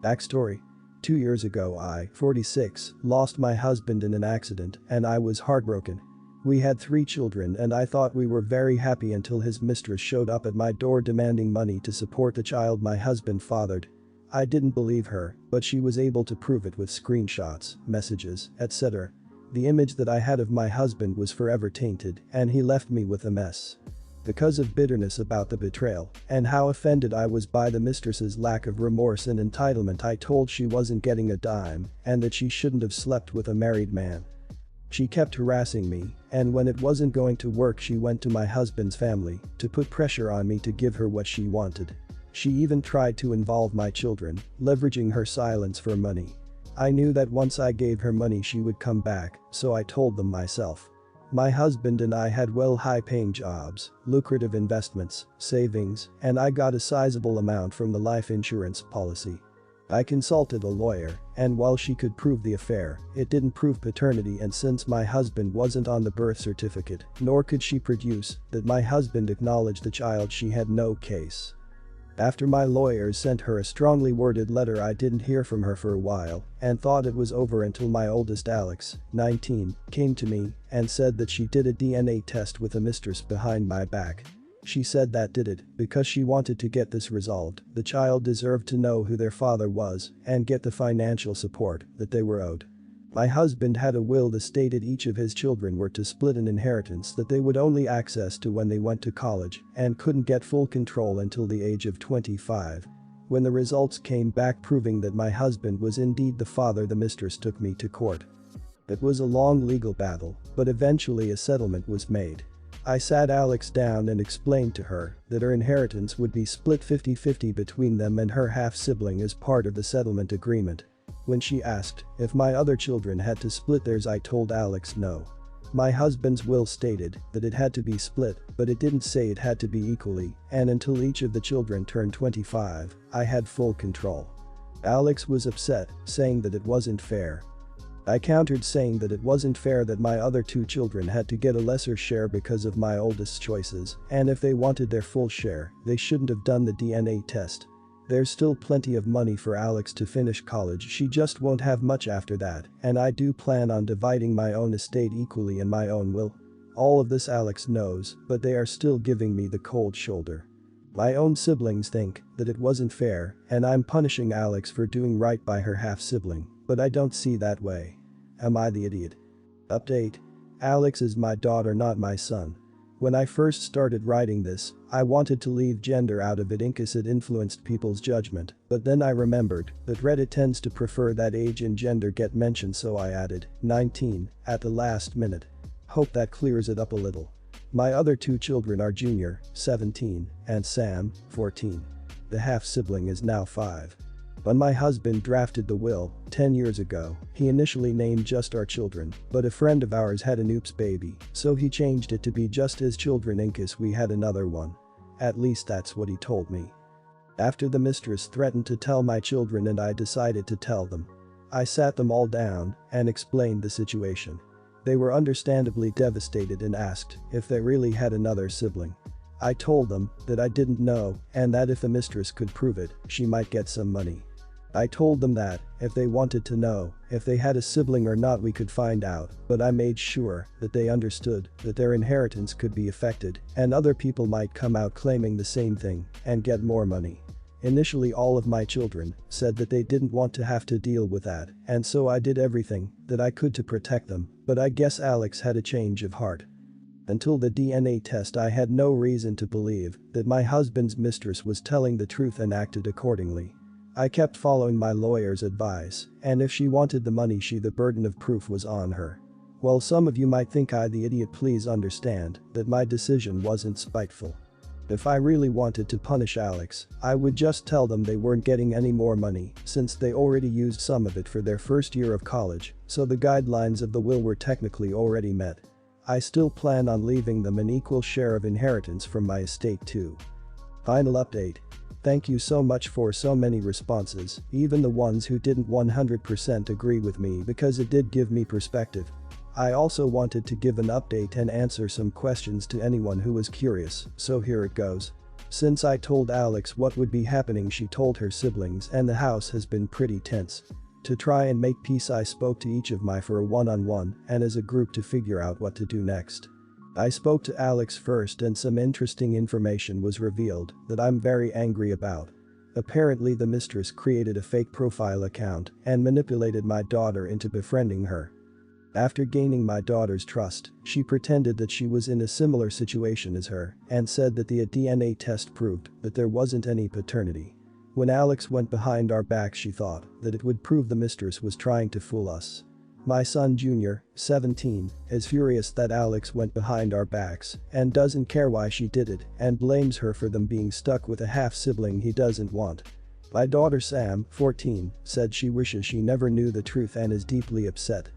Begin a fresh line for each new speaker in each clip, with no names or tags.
Backstory. 2 years ago I, 46, lost my husband in an accident and I was heartbroken. We had 3 children and I thought we were very happy until his mistress showed up at my door demanding money to support the child my husband fathered. I didn't believe her, but she was able to prove it with screenshots, messages, etc. The image that I had of my husband was forever tainted and he left me with a mess. Because of bitterness about the betrayal and how offended I was by the mistress's lack of remorse and entitlement, I told she wasn't getting a dime and that she shouldn't have slept with a married man. She kept harassing me, and when it wasn't going to work she went to my husband's family to put pressure on me to give her what she wanted. She even tried to involve my children, leveraging her silence for money. I knew that once I gave her money she would come back, so I told them myself. My husband and I had high-paying jobs, lucrative investments, savings, and I got a sizable amount from the life insurance policy. I consulted a lawyer, and while she could prove the affair, it didn't prove paternity, and since my husband wasn't on the birth certificate, nor could she produce that my husband acknowledged the child, she had no case. After my lawyers sent her a strongly worded letter, I didn't hear from her for a while and thought it was over until my oldest Alex, 19, came to me and said that she did a DNA test with a mistress behind my back. She said that did it because she wanted to get this resolved. The child deserved to know who their father was and get the financial support that they were owed. My husband had a will that stated each of his children were to split an inheritance that they would only access to when they went to college and couldn't get full control until the age of 25. When the results came back proving that my husband was indeed the father, the mistress took me to court. It was a long legal battle, but eventually a settlement was made. I sat Alex down and explained to her that her inheritance would be split 50-50 between them and her half-sibling as part of the settlement agreement. When she asked if my other children had to split theirs, I told Alex no. My husband's will stated that it had to be split, but it didn't say it had to be equally, and until each of the children turned 25, I had full control. Alex was upset, saying that it wasn't fair. I countered saying that it wasn't fair that my other 2 children had to get a lesser share because of my oldest's choices, and if they wanted their full share, they shouldn't have done the DNA test. There's still plenty of money for Alex to finish college, she just won't have much after that, and I do plan on dividing my own estate equally in my own will. All of this Alex knows, but they are still giving me the cold shoulder. My own siblings think that it wasn't fair, and I'm punishing Alex for doing right by her half-sibling, but I don't see that way. Am I the idiot? Update. Alex is my daughter, not my son. When I first started writing this, I wanted to leave gender out of it in case it influenced people's judgment, but then I remembered that Reddit tends to prefer that age and gender get mentioned, so I added 19 at the last minute. Hope that clears it up a little. My other 2 children are Junior, 17, and Sam, 14. The half-sibling is now 5. When my husband drafted the will 10 years ago, he initially named just our children, but a friend of ours had an oops baby, so he changed it to be just his children in case we had another one. At least that's what he told me. After the mistress threatened to tell my children and I decided to tell them. I sat them all down and explained the situation. They were understandably devastated and asked if they really had another sibling. I told them that I didn't know and that if a mistress could prove it, she might get some money. I told them that if they wanted to know if they had a sibling or not we could find out, but I made sure that they understood that their inheritance could be affected and other people might come out claiming the same thing and get more money. Initially all of my children said that they didn't want to have to deal with that, and so I did everything that I could to protect them, but I guess Alex had a change of heart. Until the DNA test I had no reason to believe that my husband's mistress was telling the truth and acted accordingly. I kept following my lawyer's advice, and if she wanted the money the burden of proof was on her. While some of you might think I the idiot, please understand that my decision wasn't spiteful. If I really wanted to punish Alex, I would just tell them they weren't getting any more money since they already used some of it for their first year of college, so the guidelines of the will were technically already met. I still plan on leaving them an equal share of inheritance from my estate too. Final update. Thank you so much for so many responses, even the ones who didn't 100% agree with me, because it did give me perspective. I also wanted to give an update and answer some questions to anyone who was curious, so here it goes. Since I told Alex what would be happening, she told her siblings, and the house has been pretty tense. To try and make peace, I spoke to each of my for a one-on-one and as a group to figure out what to do next. I spoke to Alex first and some interesting information was revealed that I'm very angry about. Apparently the mistress created a fake profile account and manipulated my daughter into befriending her. After gaining my daughter's trust, she pretended that she was in a similar situation as her and said that the DNA test proved that there wasn't any paternity. When Alex went behind our backs, she thought that it would prove the mistress was trying to fool us. My son Junior, 17, is furious that Alex went behind our backs and doesn't care why she did it and blames her for them being stuck with a half-sibling he doesn't want. My daughter Sam, 14, said she wishes she never knew the truth and is deeply upset.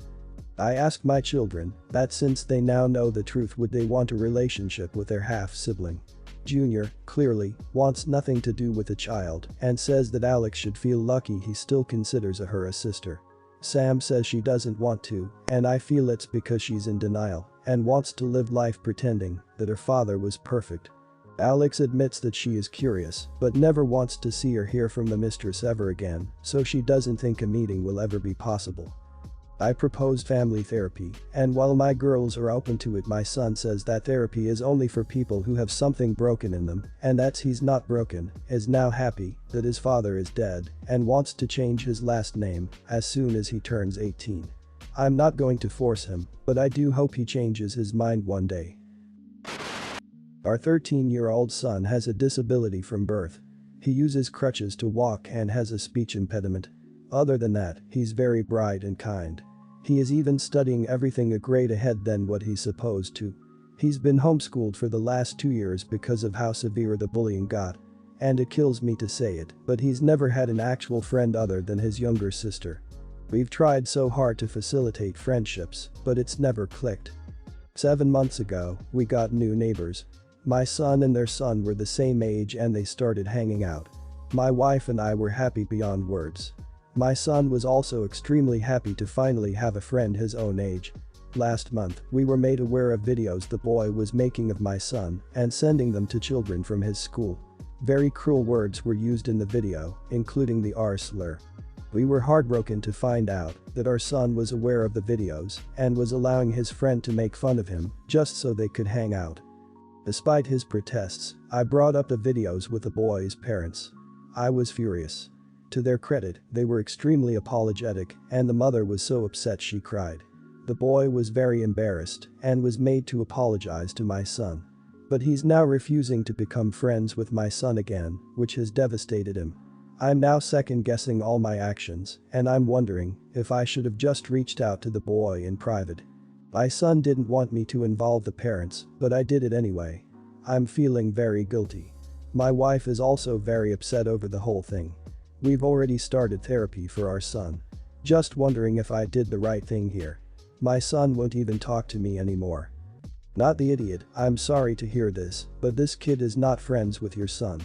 I asked my children that since they now know the truth, would they want a relationship with their half-sibling. Junior, clearly, wants nothing to do with the child and says that Alex should feel lucky he still considers her a sister. Sam says she doesn't want to, and I feel it's because she's in denial and wants to live life pretending that her father was perfect. Alex admits that she is curious but never wants to see or hear from the mistress ever again, so she doesn't think a meeting will ever be possible. I proposed family therapy, and while my girls are open to it, my son says that therapy is only for people who have something broken in them, and that's he's not broken, is now happy that his father is dead, and wants to change his last name as soon as he turns 18. I'm not going to force him, but I do hope he changes his mind one day. Our 13-year-old son has a disability from birth. He uses crutches to walk and has a speech impediment. Other than that, he's very bright and kind. He is even studying everything a grade ahead than what he's supposed to. He's been homeschooled for the last 2 years because of how severe the bullying got. And it kills me to say it, but he's never had an actual friend other than his younger sister. We've tried so hard to facilitate friendships, but it's never clicked. 7 months ago, we got new neighbors. My son and their son were the same age and they started hanging out. My wife and I were happy beyond words. My son was also extremely happy to finally have a friend his own age. Last month, we were made aware of videos the boy was making of my son and sending them to children from his school. Very cruel words were used in the video, including the R slur. We were heartbroken to find out that our son was aware of the videos and was allowing his friend to make fun of him just so they could hang out. Despite his protests, I brought up the videos with the boy's parents. I was furious. To their credit, they were extremely apologetic and the mother was so upset she cried. The boy was very embarrassed and was made to apologize to my son. But he's now refusing to become friends with my son again, which has devastated him. I'm now second-guessing all my actions and I'm wondering if I should have just reached out to the boy in private. My son didn't want me to involve the parents, but I did it anyway. I'm feeling very guilty. My wife is also very upset over the whole thing. We've already started therapy for our son. Just wondering if I did the right thing here. My son won't even talk to me anymore. Not the idiot, I'm sorry to hear this, but this kid is not friends with your son.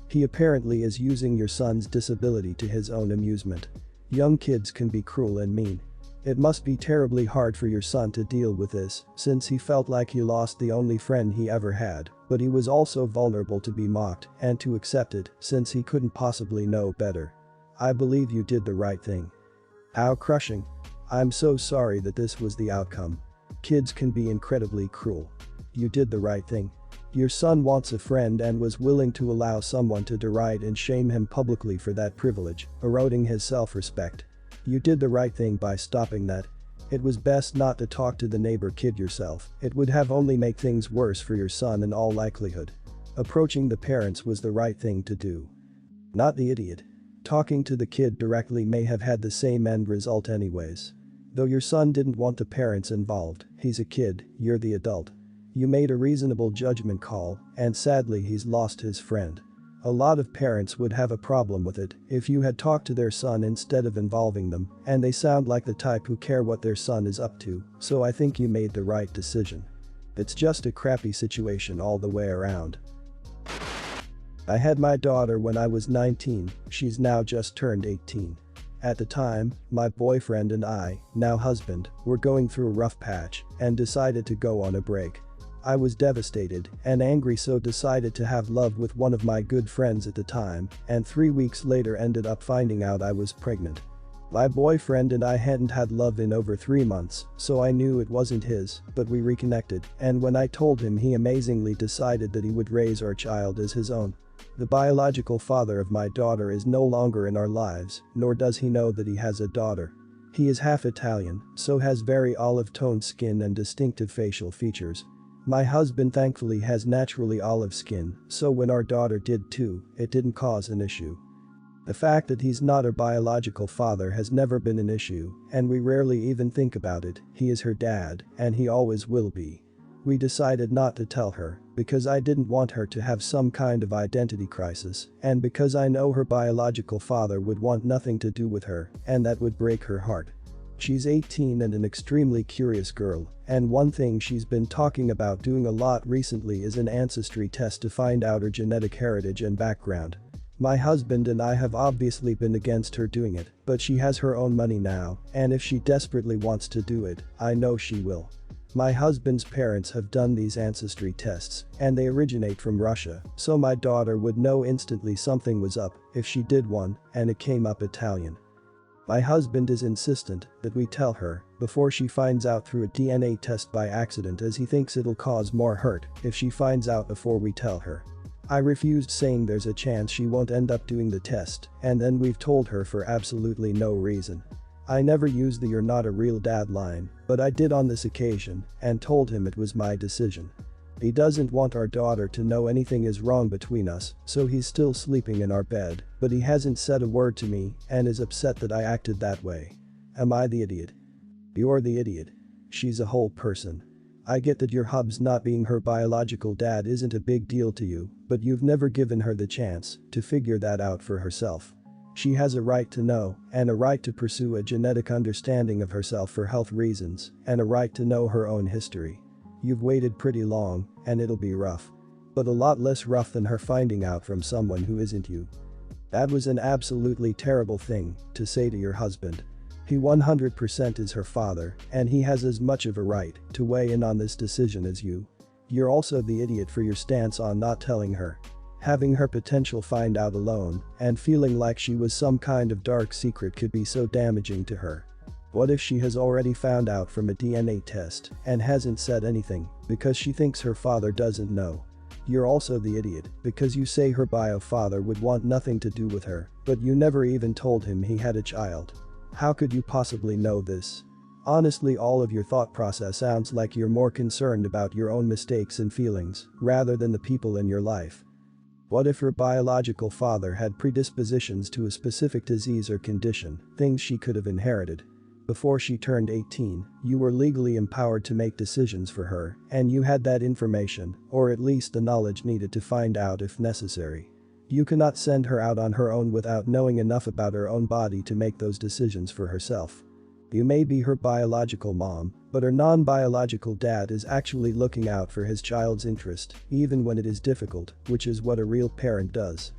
He apparently is using your son's disability to his own amusement. Young kids can be cruel and mean. It must be terribly hard for your son to deal with this, since he felt like he lost the only friend he ever had, but he was also vulnerable to be mocked and to accept it since he couldn't possibly know better. I believe you did the right thing. How crushing. I'm so sorry that this was the outcome. Kids can be incredibly cruel. You did the right thing. Your son wants a friend and was willing to allow someone to deride and shame him publicly for that privilege, eroding his self-respect. You did the right thing by stopping that. It was best not to talk to the neighbor kid yourself, it would have only make things worse for your son in all likelihood. Approaching the parents was the right thing to do. Not the idiot. Talking to the kid directly may have had the same end result anyways. Though your son didn't want the parents involved, he's a kid, you're the adult. You made a reasonable judgment call, and sadly he's lost his friend. A lot of parents would have a problem with it if you had talked to their son instead of involving them, and they sound like the type who care what their son is up to, so I think you made the right decision. It's just a crappy situation all the way around. I had my daughter when I was 19, she's now just turned 18. At the time, my boyfriend and I, now husband, were going through a rough patch and decided to go on a break. I was devastated and angry, so decided to have love with one of my good friends at the time, and 3 weeks later ended up finding out I was pregnant. My boyfriend and I hadn't had love in over 3 months, so I knew it wasn't his, but we reconnected, and when I told him, he amazingly decided that he would raise our child as his own. The biological father of my daughter is no longer in our lives, nor does he know that he has a daughter. He is half Italian, so has very olive-toned skin and distinctive facial features. My husband thankfully has naturally olive skin, so when our daughter did too, it didn't cause an issue. The fact that he's not her biological father has never been an issue, and we rarely even think about it. He is her dad, and he always will be. We decided not to tell her, because I didn't want her to have some kind of identity crisis, and because I know her biological father would want nothing to do with her, and that would break her heart. She's 18 and an extremely curious girl, and one thing she's been talking about doing a lot recently is an ancestry test to find out her genetic heritage and background. My husband and I have obviously been against her doing it, but she has her own money now, and if she desperately wants to do it, I know she will. My husband's parents have done these ancestry tests, and they originate from Russia, so my daughter would know instantly something was up if she did one, and it came up Italian. My husband is insistent that we tell her before she finds out through a DNA test by accident, as he thinks it'll cause more hurt if she finds out before we tell her. I refused, saying there's a chance she won't end up doing the test, and then we've told her for absolutely no reason. I never used the "you're not a real dad" line, but I did on this occasion and told him it was my decision. He doesn't want our daughter to know anything is wrong between us, so he's still sleeping in our bed, but he hasn't said a word to me and is upset that I acted that way. Am I the idiot? You're the idiot. She's a whole person. I get that your hub's not being her biological dad isn't a big deal to you, but you've never given her the chance to figure that out for herself. She has a right to know, and a right to pursue a genetic understanding of herself for health reasons, and a right to know her own history. You've waited pretty long, and it'll be rough. But a lot less rough than her finding out from someone who isn't you. That was an absolutely terrible thing to say to your husband. He 100% is her father, and he has as much of a right to weigh in on this decision as you. You're also the idiot for your stance on not telling her. Having her potential find out alone and feeling like she was some kind of dark secret could be so damaging to her. What if she has already found out from a DNA test and hasn't said anything because she thinks her father doesn't know? You're also the idiot because you say her bio father would want nothing to do with her, but you never even told him he had a child. How could you possibly know this? Honestly, all of your thought process sounds like you're more concerned about your own mistakes and feelings rather than the people in your life. What if her biological father had predispositions to a specific disease or condition, things she could have inherited? Before she turned 18, you were legally empowered to make decisions for her, and you had that information, or at least the knowledge needed to find out if necessary. You cannot send her out on her own without knowing enough about her own body to make those decisions for herself. You may be her biological mom, but her non-biological dad is actually looking out for his child's interest, even when it is difficult, which is what a real parent does.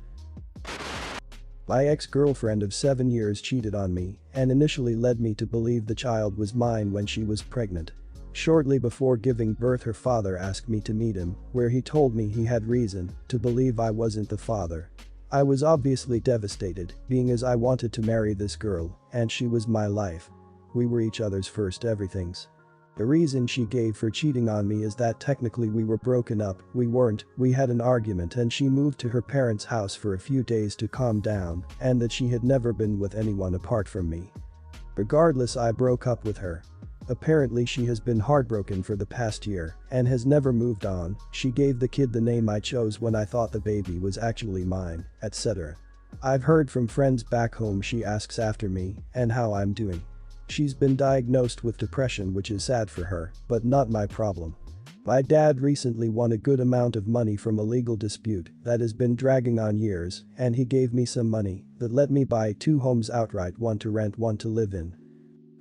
My ex-girlfriend of 7 years cheated on me and initially led me to believe the child was mine when she was pregnant. Shortly before giving birth, her father asked me to meet him, where he told me he had reason to believe I wasn't the father. I was obviously devastated, being as I wanted to marry this girl, and she was my life. We were each other's first everythings. The reason she gave for cheating on me is that technically we were broken up. We weren't, we had an argument and she moved to her parents' house for a few days to calm down, and that she had never been with anyone apart from me. Regardless, I broke up with her. Apparently she has been heartbroken for the past year and has never moved on. She gave the kid the name I chose when I thought the baby was actually mine, etc. I've heard from friends back home she asks after me and how I'm doing. She's been diagnosed with depression, which is sad for her, but not my problem. My dad recently won a good amount of money from a legal dispute that has been dragging on years, and he gave me some money that let me buy 2 homes outright, one to rent, one to live in.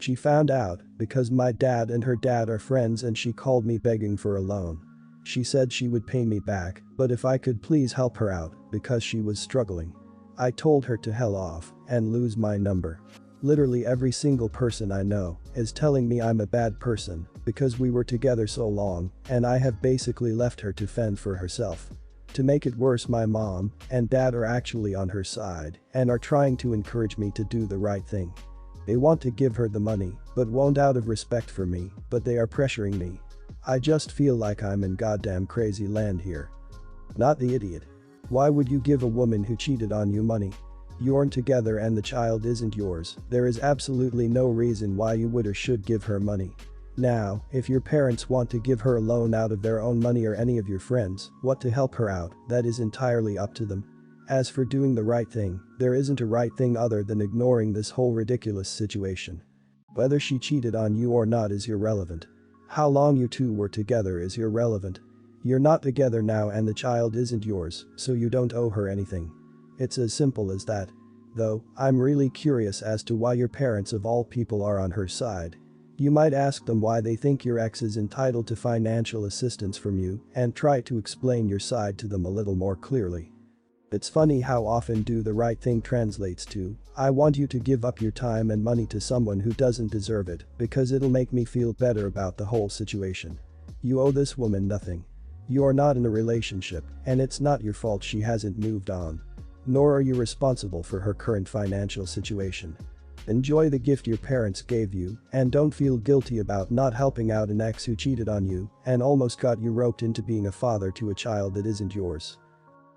She found out because my dad and her dad are friends, and she called me begging for a loan. She said she would pay me back, but if I could please help her out because she was struggling. I told her to hell off and lose my number. Literally every single person I know is telling me I'm a bad person because we were together so long and I have basically left her to fend for herself. To make it worse, my mom and dad are actually on her side and are trying to encourage me to do the right thing. They want to give her the money but won't out of respect for me, but they are pressuring me. I just feel like I'm in goddamn crazy land here. Not the idiot. Why would you give a woman who cheated on you money? You aren't together and the child isn't yours. There is absolutely no reason why you would or should give her money. Now, if your parents want to give her a loan out of their own money or any of your friends want to help her out, that is entirely up to them. As for doing the right thing, there isn't a right thing other than ignoring this whole ridiculous situation. Whether she cheated on you or not is irrelevant. How long you two were together is irrelevant. You're not together now and the child isn't yours, so you don't owe her anything. It's as simple as that. Though, I'm really curious as to why your parents of all people are on her side. You might ask them why they think your ex is entitled to financial assistance from you and try to explain your side to them a little more clearly. It's funny how often do the right thing translates to, I want you to give up your time and money to someone who doesn't deserve it because it'll make me feel better about the whole situation. You owe this woman nothing. You're not in a relationship and it's not your fault she hasn't moved on. Nor are you responsible for her current financial situation. Enjoy the gift your parents gave you and don't feel guilty about not helping out an ex who cheated on you and almost got you roped into being a father to a child that isn't yours.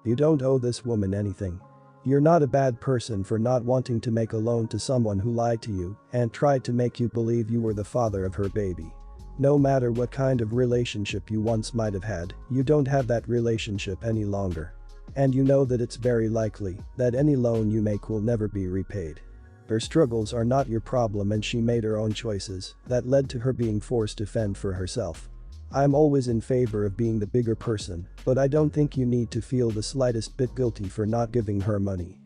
You don't owe this woman anything. You're not a bad person for not wanting to make a loan to someone who lied to you and tried to make you believe you were the father of her baby. No matter what kind of relationship you once might have had, you don't have that relationship any longer. And you know that it's very likely that any loan you make will never be repaid. Her struggles are not your problem and she made her own choices that led to her being forced to fend for herself. I'm always in favor of being the bigger person, but I don't think you need to feel the slightest bit guilty for not giving her money.